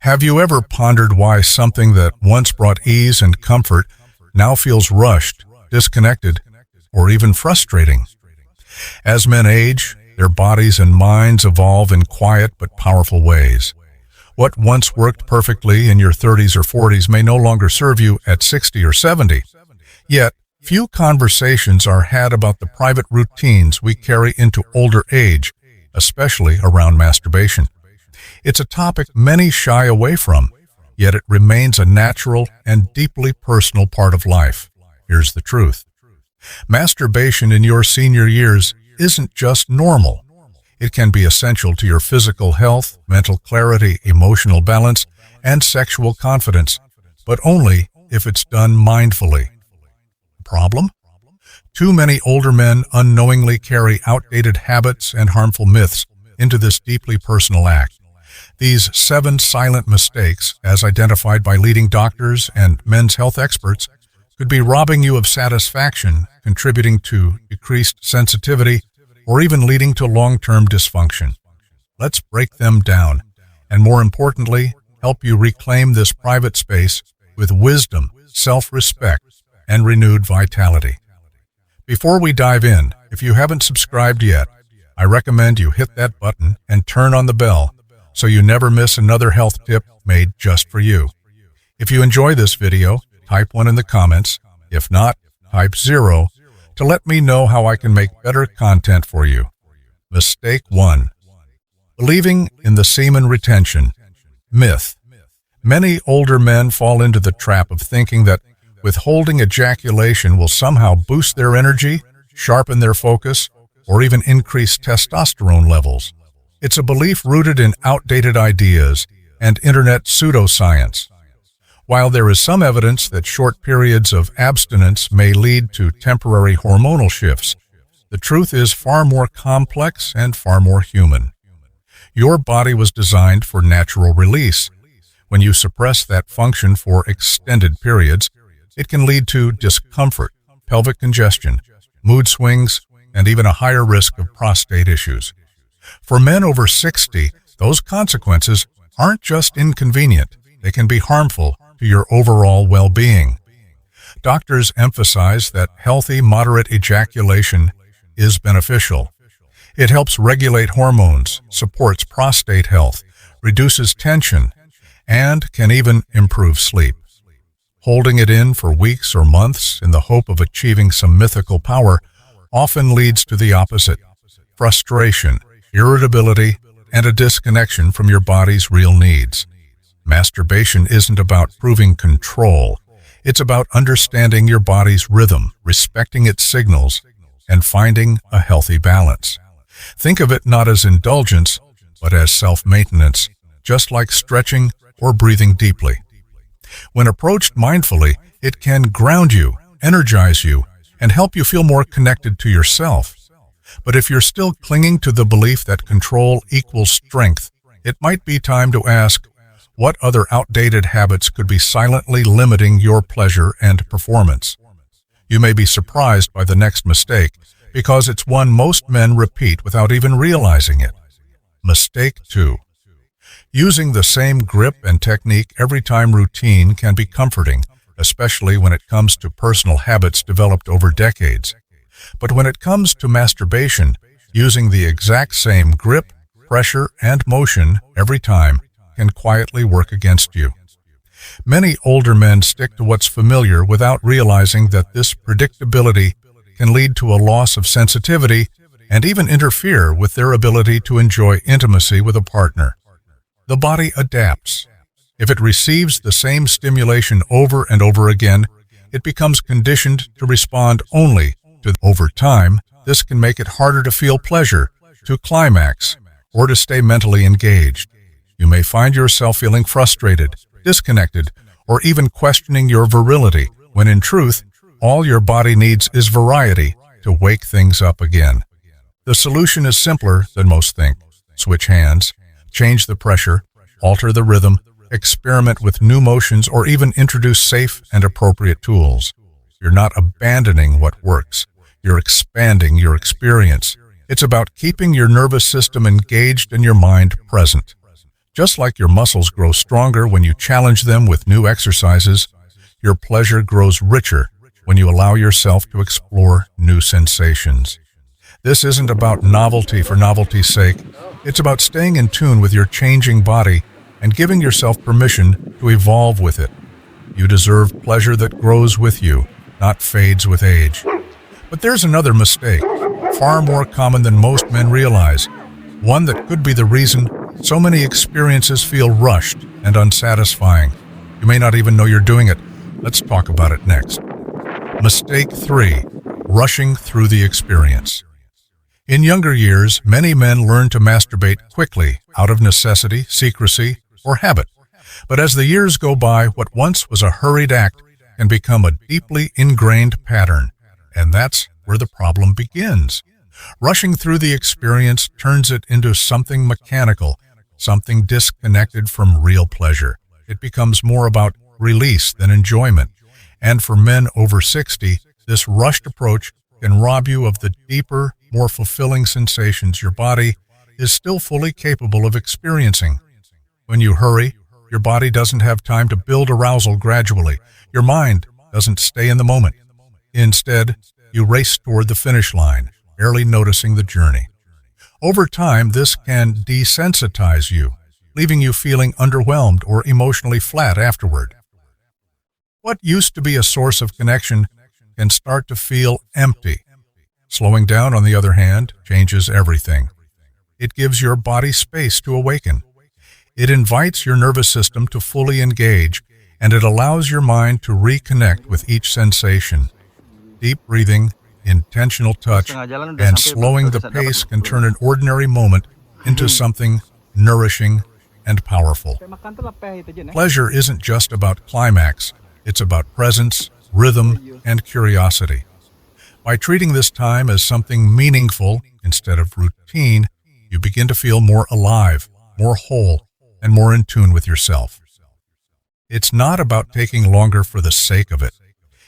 Have you ever pondered why something that once brought ease and comfort now feels rushed, disconnected, or even frustrating? As men age, their bodies and minds evolve in quiet but powerful ways. What once worked perfectly in your 30s or 40s may no longer serve you at 60 or 70. Yet, few conversations are had about the private routines we carry into older age, especially around masturbation. It's a topic many shy away from, yet it remains a natural and deeply personal part of life. Here's the truth. Masturbation in your senior years isn't just normal. It can be essential to your physical health, mental clarity, emotional balance, and sexual confidence, but only if it's done mindfully. Problem? Too many older men unknowingly carry outdated habits and harmful myths into this deeply personal act. These 7 silent mistakes, as identified by leading doctors and men's health experts, could be robbing you of satisfaction, contributing to decreased sensitivity, or even leading to long-term dysfunction. Let's break them down, and more importantly, help you reclaim this private space with wisdom, self-respect, and renewed vitality. Before we dive in, if you haven't subscribed yet, I recommend you hit that button and turn on the bell so you never miss another health tip made just for you. If you enjoy this video, type 1 in the comments. If not, type 0 to let me know how I can make better content for you. Mistake 1. Believing in the semen retention myth. Many older men fall into the trap of thinking that withholding ejaculation will somehow boost their energy, sharpen their focus, or even increase testosterone levels. It's a belief rooted in outdated ideas and internet pseudoscience. While there is some evidence that short periods of abstinence may lead to temporary hormonal shifts, the truth is far more complex and far more human. Your body was designed for natural release. When you suppress that function for extended periods, it can lead to discomfort, pelvic congestion, mood swings, and even a higher risk of prostate issues. For men over 60, those consequences aren't just inconvenient, they can be harmful to your overall well-being. Doctors emphasize that healthy, moderate ejaculation is beneficial. It helps regulate hormones, supports prostate health, reduces tension, and can even improve sleep. Holding it in for weeks or months in the hope of achieving some mythical power often leads to the opposite: frustration, irritability, and a disconnection from your body's real needs. Masturbation isn't about proving control. It's about understanding your body's rhythm, respecting its signals, and finding a healthy balance. Think of it not as indulgence, but as self-maintenance, just like stretching or breathing deeply. When approached mindfully, it can ground you, energize you, and help you feel more connected to yourself. But if you're still clinging to the belief that control equals strength, it might be time to ask, what other outdated habits could be silently limiting your pleasure and performance? You may be surprised by the next mistake, because it's one most men repeat without even realizing it. Mistake 2. Using the same grip and technique every time routine can be comforting, especially when it comes to personal habits developed over decades. But when it comes to masturbation, using the exact same grip, pressure, and motion every time can quietly work against you. Many older men stick to what's familiar without realizing that this predictability can lead to a loss of sensitivity and even interfere with their ability to enjoy intimacy with a partner. The body adapts. If it receives the same stimulation over and over again, it becomes conditioned to respond only to. Over time, this can make it harder to feel pleasure, to climax, or to stay mentally engaged. You may find yourself feeling frustrated, disconnected, or even questioning your virility, when in truth, all your body needs is variety to wake things up again. The solution is simpler than most think. Switch hands, change the pressure, alter the rhythm, experiment with new motions, or even introduce safe and appropriate tools. You're not abandoning what works. You're expanding your experience. It's about keeping your nervous system engaged and your mind present. Just like your muscles grow stronger when you challenge them with new exercises, your pleasure grows richer when you allow yourself to explore new sensations. This isn't about novelty for novelty's sake. It's about staying in tune with your changing body and giving yourself permission to evolve with it. You deserve pleasure that grows with you, not fades with age. But there's another mistake, far more common than most men realize, one that could be the reason so many experiences feel rushed and unsatisfying. You may not even know you're doing it. Let's talk about it next. Mistake 3. Rushing through the experience. In younger years, many men learn to masturbate quickly out of necessity, secrecy, or habit. But as the years go by, what once was a hurried act can become a deeply ingrained pattern. And that's where the problem begins. Rushing through the experience turns it into something mechanical, something disconnected from real pleasure. It becomes more about release than enjoyment. And for men over 60, this rushed approach can rob you of the deeper, more fulfilling sensations your body is still fully capable of experiencing. When you hurry, your body doesn't have time to build arousal gradually. Your mind doesn't stay in the moment. Instead, you race toward the finish line, barely noticing the journey. Over time, this can desensitize you, leaving you feeling underwhelmed or emotionally flat afterward. What used to be a source of connection can start to feel empty. Slowing down, on the other hand, changes everything. It gives your body space to awaken. It invites your nervous system to fully engage, and it allows your mind to reconnect with each sensation. Deep breathing, intentional touch, and slowing the pace can turn an ordinary moment into something nourishing and powerful. Pleasure isn't just about climax, it's about presence, rhythm, and curiosity. By treating this time as something meaningful instead of routine, you begin to feel more alive, more whole, and more in tune with yourself. It's not about taking longer for the sake of it.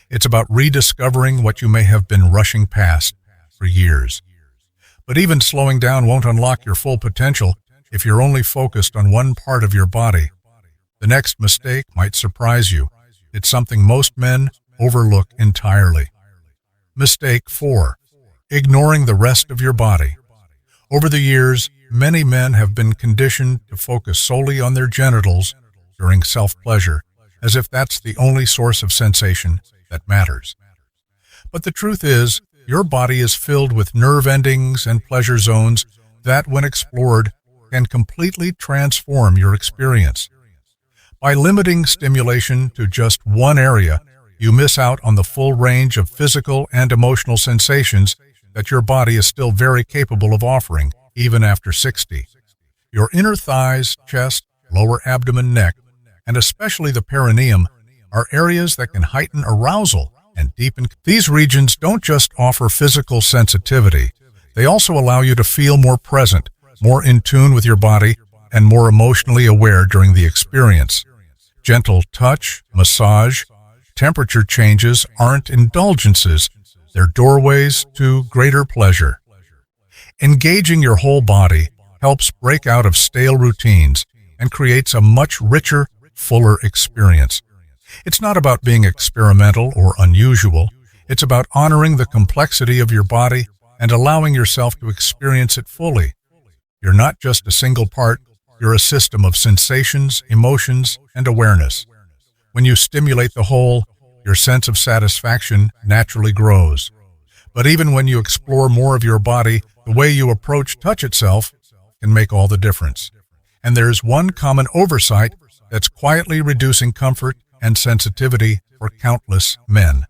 It's about rediscovering what you may have been rushing past for years. But even slowing down won't unlock your full potential if you're only focused on one part of your body. The next mistake might surprise you. It's something most men overlook entirely. Mistake 4. Ignoring the rest of your body. Over the years, many men have been conditioned to focus solely on their genitals during self-pleasure, as if that's the only source of sensation that matters. But the truth is, your body is filled with nerve endings and pleasure zones that, when explored, can completely transform your experience. By limiting stimulation to just one area, you miss out on the full range of physical and emotional sensations that your body is still very capable of offering, even after 60. Your inner thighs, chest, lower abdomen, neck, and especially the perineum are areas that can heighten arousal and deepen. These regions don't just offer physical sensitivity, they also allow you to feel more present, more in tune with your body, and more emotionally aware during the experience. Gentle touch, massage, temperature changes aren't indulgences, they're doorways to greater pleasure. Engaging your whole body helps break out of stale routines and creates a much richer, fuller experience. It's not about being experimental or unusual. It's about honoring the complexity of your body and allowing yourself to experience it fully. You're not just a single part, you're a system of sensations, emotions, and awareness. When you stimulate the whole, your sense of satisfaction naturally grows. But even when you explore more of your body, the way you approach touch itself can make all the difference. And there's one common oversight that's quietly reducing comfort and sensitivity for countless men.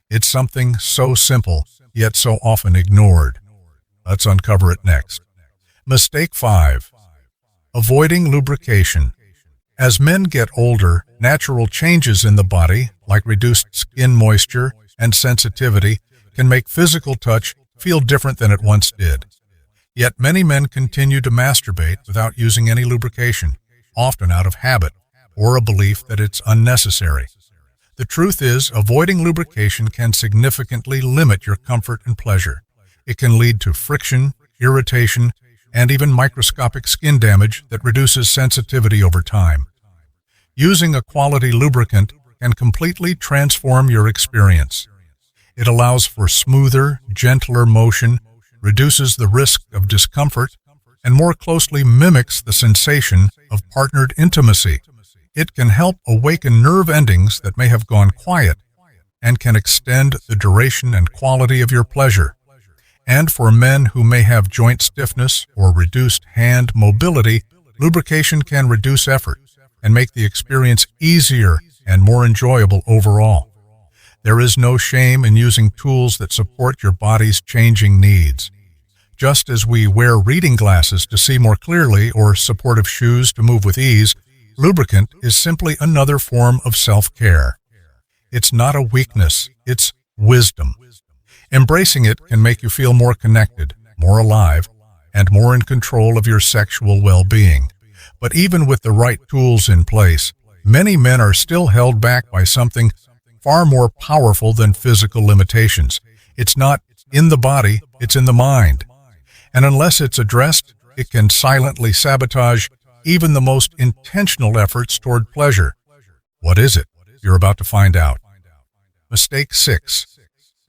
It's something so simple, yet so often ignored. Let's uncover it next. Mistake 5. Avoiding lubrication. As men get older, natural changes in the body, like reduced skin moisture and sensitivity, can make physical touch feel different than it once did. Yet many men continue to masturbate without using any lubrication, often out of habit or a belief that it's unnecessary. The truth is, avoiding lubrication can significantly limit your comfort and pleasure. It can lead to friction, irritation, and even microscopic skin damage that reduces sensitivity over time. Using a quality lubricant can completely transform your experience. It allows for smoother, gentler motion, reduces the risk of discomfort, and more closely mimics the sensation of partnered intimacy. It can help awaken nerve endings that may have gone quiet and can extend the duration and quality of your pleasure. And for men who may have joint stiffness or reduced hand mobility, lubrication can reduce effort and make the experience easier and more enjoyable overall. There is no shame in using tools that support your body's changing needs. Just as we wear reading glasses to see more clearly or supportive shoes to move with ease, lubricant is simply another form of self-care. It's not a weakness, it's wisdom. Embracing it can make you feel more connected, more alive, and more in control of your sexual well-being. But even with the right tools in place, many men are still held back by something far more powerful than physical limitations. It's not in the body, it's in the mind. And unless it's addressed, it can silently sabotage even the most intentional efforts toward pleasure. What is it? You're about to find out. Mistake 6.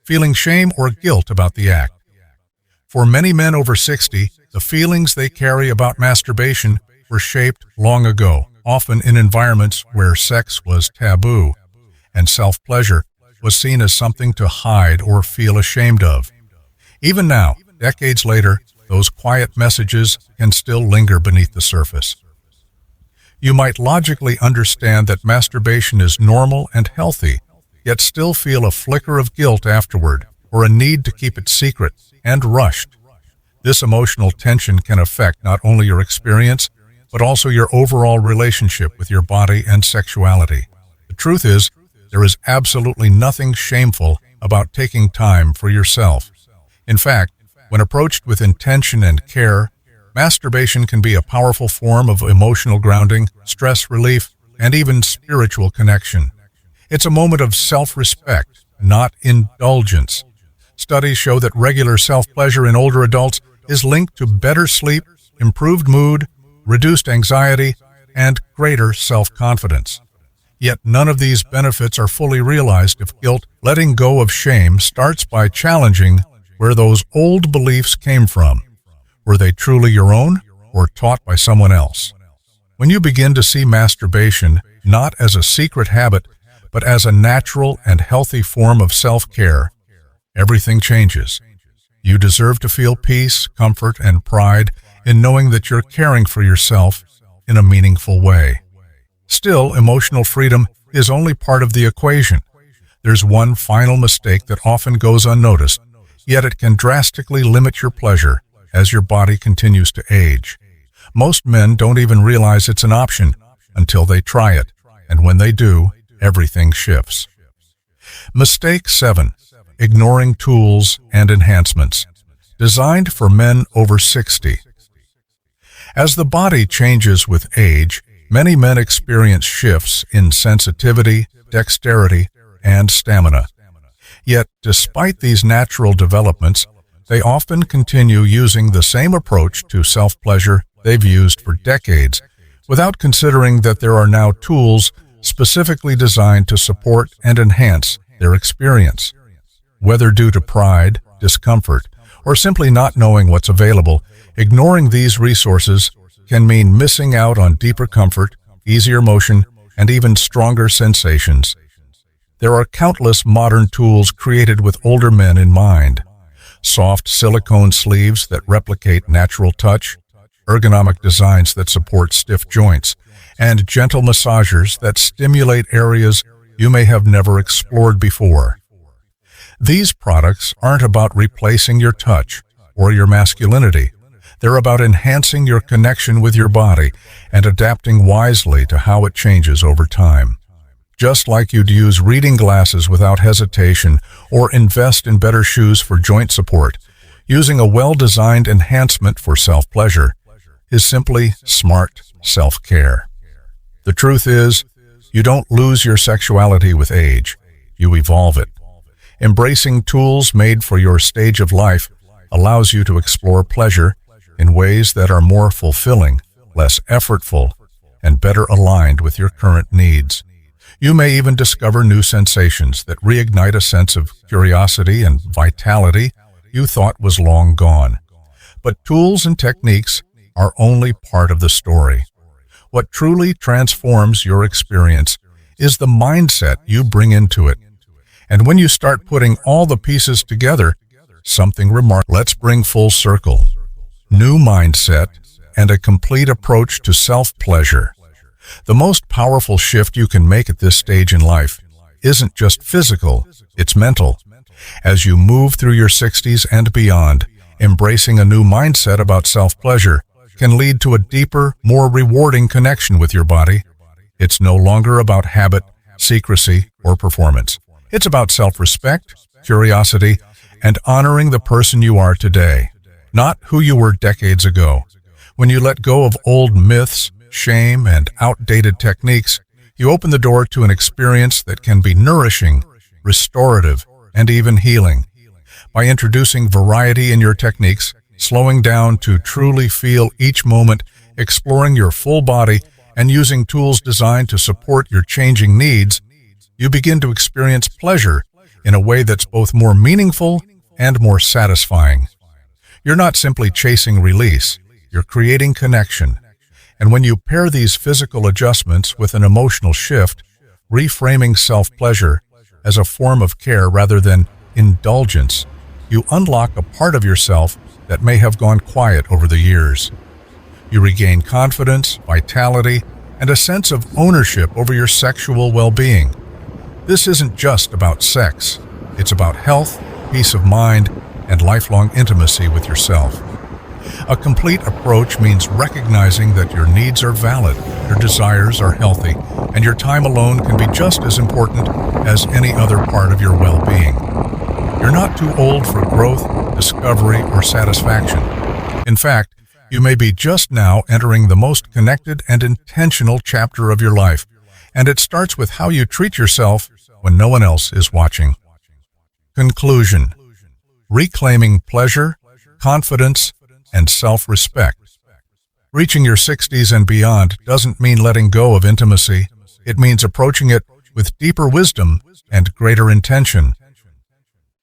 Feeling shame or guilt about the act. For many men over 60, the feelings they carry about masturbation were shaped long ago, often in environments where sex was taboo and self-pleasure was seen as something to hide or feel ashamed of. Even now, decades later, those quiet messages can still linger beneath the surface. You might logically understand that masturbation is normal and healthy, yet still feel a flicker of guilt afterward or a need to keep it secret and rushed. This emotional tension can affect not only your experience, but also your overall relationship with your body and sexuality. The truth is, there is absolutely nothing shameful about taking time for yourself. In fact, when approached with intention and care, masturbation can be a powerful form of emotional grounding, stress relief, and even spiritual connection. It's a moment of self-respect, not indulgence. Studies show that regular self-pleasure in older adults is linked to better sleep, improved mood, reduced anxiety, and greater self-confidence. Yet none of these benefits are fully realized if guilt. Letting go of shame starts by challenging where those old beliefs came from. Were they truly your own or taught by someone else? When you begin to see masturbation not as a secret habit, but as a natural and healthy form of self-care, everything changes. You deserve to feel peace, comfort, and pride in knowing that you're caring for yourself in a meaningful way. Still, emotional freedom is only part of the equation. There's one final mistake that often goes unnoticed, yet it can drastically limit your pleasure as your body continues to age. Most men don't even realize it's an option until they try it, and when they do, everything shifts. Mistake 7. Ignoring tools and enhancements. Designed for men over 60. As the body changes with age, many men experience shifts in sensitivity, dexterity, and stamina. Yet, despite these natural developments, they often continue using the same approach to self-pleasure they've used for decades, without considering that there are now tools specifically designed to support and enhance their experience. Whether due to pride, discomfort, or simply not knowing what's available, ignoring these resources can mean missing out on deeper comfort, easier motion, and even stronger sensations. There are countless modern tools created with older men in mind. Soft silicone sleeves that replicate natural touch, ergonomic designs that support stiff joints, and gentle massagers that stimulate areas you may have never explored before. These products aren't about replacing your touch or your masculinity. They're about enhancing your connection with your body and adapting wisely to how it changes over time. Just like you'd use reading glasses without hesitation or invest in better shoes for joint support, using a well-designed enhancement for self-pleasure is simply smart self-care. The truth is, you don't lose your sexuality with age, you evolve it. Embracing tools made for your stage of life allows you to explore pleasure in ways that are more fulfilling, less effortful, and better aligned with your current needs. You may even discover new sensations that reignite a sense of curiosity and vitality you thought was long gone. But tools and techniques are only part of the story. What truly transforms your experience is the mindset you bring into it. And when you start putting all the pieces together, something remarkable. Let's bring full circle. New mindset and a complete approach to self-pleasure. The most powerful shift you can make at this stage in life isn't just physical, it's mental. As you move through your 60s and beyond, embracing a new mindset about self-pleasure can lead to a deeper, more rewarding connection with your body. It's no longer about habit, secrecy, or performance. It's about self-respect, curiosity, and honoring the person you are today, not who you were decades ago. When you let go of old myths, shame, and outdated techniques, you open the door to an experience that can be nourishing, restorative, and even healing. By introducing variety in your techniques, slowing down to truly feel each moment, exploring your full body, and using tools designed to support your changing needs, you begin to experience pleasure in a way that's both more meaningful and more satisfying. You're not simply chasing release, you're creating connection. And when you pair these physical adjustments with an emotional shift, reframing self-pleasure as a form of care rather than indulgence, you unlock a part of yourself that may have gone quiet over the years. You regain confidence, vitality, and a sense of ownership over your sexual well-being. This isn't just about sex. It's about health, peace of mind, and lifelong intimacy with yourself. A complete approach means recognizing that your needs are valid, your desires are healthy, and your time alone can be just as important as any other part of your well-being. You're not too old for growth, discovery, or satisfaction. In fact, you may be just now entering the most connected and intentional chapter of your life, and it starts with how you treat yourself when no one else is watching. Conclusion: reclaiming pleasure, confidence, and self-respect. Reaching your 60s and beyond doesn't mean letting go of intimacy. It means approaching it with deeper wisdom and greater intention.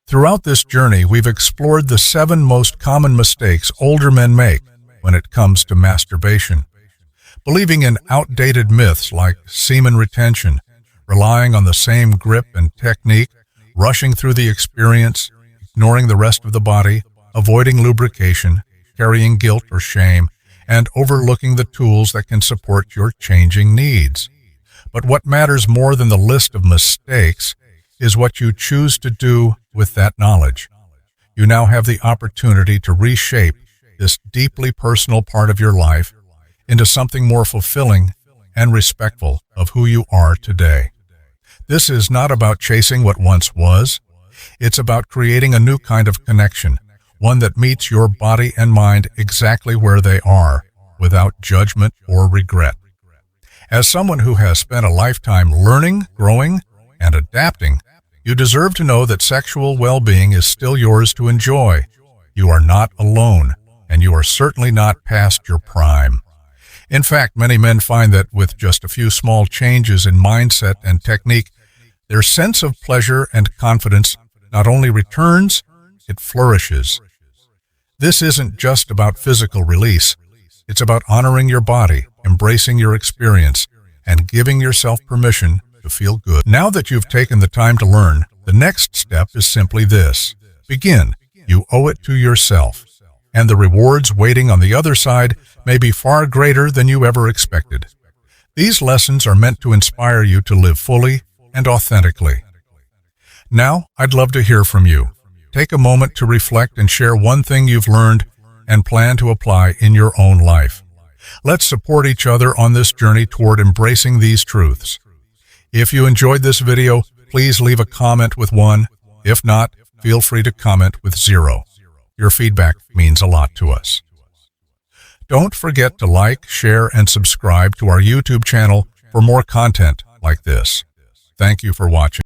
Throughout this journey, we've explored the 7 most common mistakes older men make when it comes to masturbation. Believing in outdated myths like semen retention, relying on the same grip and technique, rushing through the experience, ignoring the rest of the body, avoiding lubrication, carrying guilt or shame, and overlooking the tools that can support your changing needs. But what matters more than the list of mistakes is what you choose to do with that knowledge. You now have the opportunity to reshape this deeply personal part of your life into something more fulfilling and respectful of who you are today. This is not about chasing what once was. It's about creating a new kind of connection, one that meets your body and mind exactly where they are, without judgment or regret. As someone who has spent a lifetime learning, growing, and adapting, you deserve to know that sexual well-being is still yours to enjoy. You are not alone, and you are certainly not past your prime. In fact, many men find that with just a few small changes in mindset and technique, their sense of pleasure and confidence not only returns, it flourishes. This isn't just about physical release. It's about honoring your body, embracing your experience, and giving yourself permission to feel good. Now that you've taken the time to learn, the next step is simply this. Begin. You owe it to yourself, and the rewards waiting on the other side may be far greater than you ever expected. These lessons are meant to inspire you to live fully and authentically. Now, I'd love to hear from you. Take a moment to reflect and share one thing you've learned and plan to apply in your own life. Let's support each other on this journey toward embracing these truths. If you enjoyed this video, please leave a comment with 1. If not, feel free to comment with 0. Your feedback means a lot to us. Don't forget to like, share, and subscribe to our YouTube channel for more content like this. Thank you for watching.